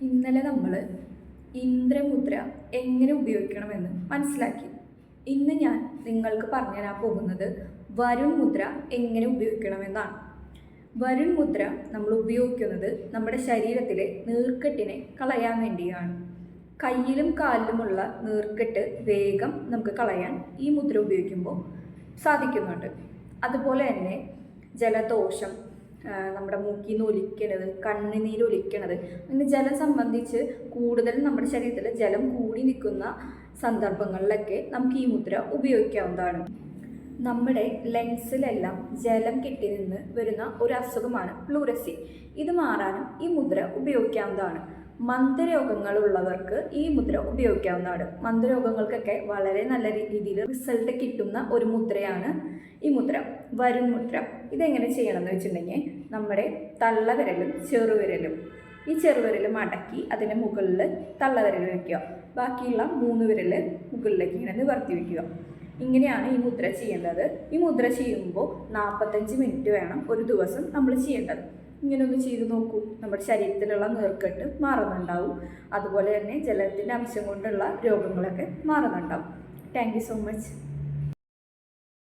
ഇന്നലെ നമ്മൾ ഇന്ദ്രമുദ്ര എങ്ങനെ ഉപയോഗിക്കണമെന്ന് മനസ്സിലാക്കി. ഇന്ന് ഞാൻ നിങ്ങൾക്ക് പറഞ്ഞു തരാൻ പോകുന്നത് വരുൺ മുദ്ര എങ്ങനെ ഉപയോഗിക്കണമെന്നാണ്. വരുൺ മുദ്ര നമ്മൾ ഉപയോഗിക്കുന്നത് നമ്മുടെ ശരീരത്തിലെ നീർക്കെട്ടിനെ കളയാൻ വേണ്ടിയാണ്. കയ്യിലും കാലിലുമുള്ള നീർക്കെട്ട് വേഗം നമുക്ക് കളയാൻ ഈ മുദ്ര ഉപയോഗിക്കുമ്പോൾ സാധിക്കുന്നുണ്ട്. അതുപോലെ തന്നെ ജലദോഷം, നമ്മുടെ മൂക്കിൽ നിന്ന് ഒലിക്കണത്, കണ്ണുനീര് ഒലിക്കണത്, അങ്ങനെ ജലം സംബന്ധിച്ച് കൂടുതൽ നമ്മുടെ ശരീരത്തിൽ ജലം കൂടി നിൽക്കുന്ന സന്ദർഭങ്ങളിലൊക്കെ നമുക്ക് ഈ മുദ്ര ഉപയോഗിക്കാവുന്നതാണ്. നമ്മുടെ ലെൻസിലെല്ലാം ജലം കെട്ടി നിന്ന് വരുന്ന ഒരു അസുഖമാണ് പ്ലൂരസി. ഇത് മാറാനും ഈ മുദ്ര ഉപയോഗിക്കാവുന്നതാണ്. മന്ദരോഗങ്ങളുള്ളവർക്ക് ഈ മുദ്ര ഉപയോഗിക്കാവുന്നതാണ്. മന്ദരോഗങ്ങൾക്കൊക്കെ വളരെ നല്ല രീതിയിൽ റിസൾട്ട് കിട്ടുന്ന ഒരു മുദ്രയാണ് ഈ മുദ്ര, വരുൺ മുദ്ര. ഇതെങ്ങനെ ചെയ്യണമെന്ന് വെച്ചിട്ടുണ്ടെങ്കിൽ നമ്മുടെ തള്ളവിരലും ചെറുവിരലും, ഈ ചെറുവിരൽ മടക്കി അതിൻ്റെ മുകളിൽ തള്ളവിരൽ വയ്ക്കുക. ബാക്കിയുള്ള 3 വിരൽ മുകളിലേക്ക് ഇങ്ങനെ നിവർത്തി വയ്ക്കുക. ഇങ്ങനെയാണ് ഈ മുദ്ര ചെയ്യേണ്ടത്. ഈ മുദ്ര ചെയ്യുമ്പോൾ 45 മിനിറ്റ് വേണം ഒരു ദിവസം നമ്മൾ ചെയ്യേണ്ടത്. ഇങ്ങനെ ഒന്ന് ചെയ്ത് നോക്കൂ, നമ്മുടെ ശരീരത്തിലുള്ള നീർക്കെട്ട് മാറുന്നുണ്ടാവും. അതുപോലെ തന്നെ ജലത്തിൻ്റെ അംശം കൊണ്ടുള്ള രോഗങ്ങളൊക്കെ മാറുന്നുണ്ടാവും. Thank you so much.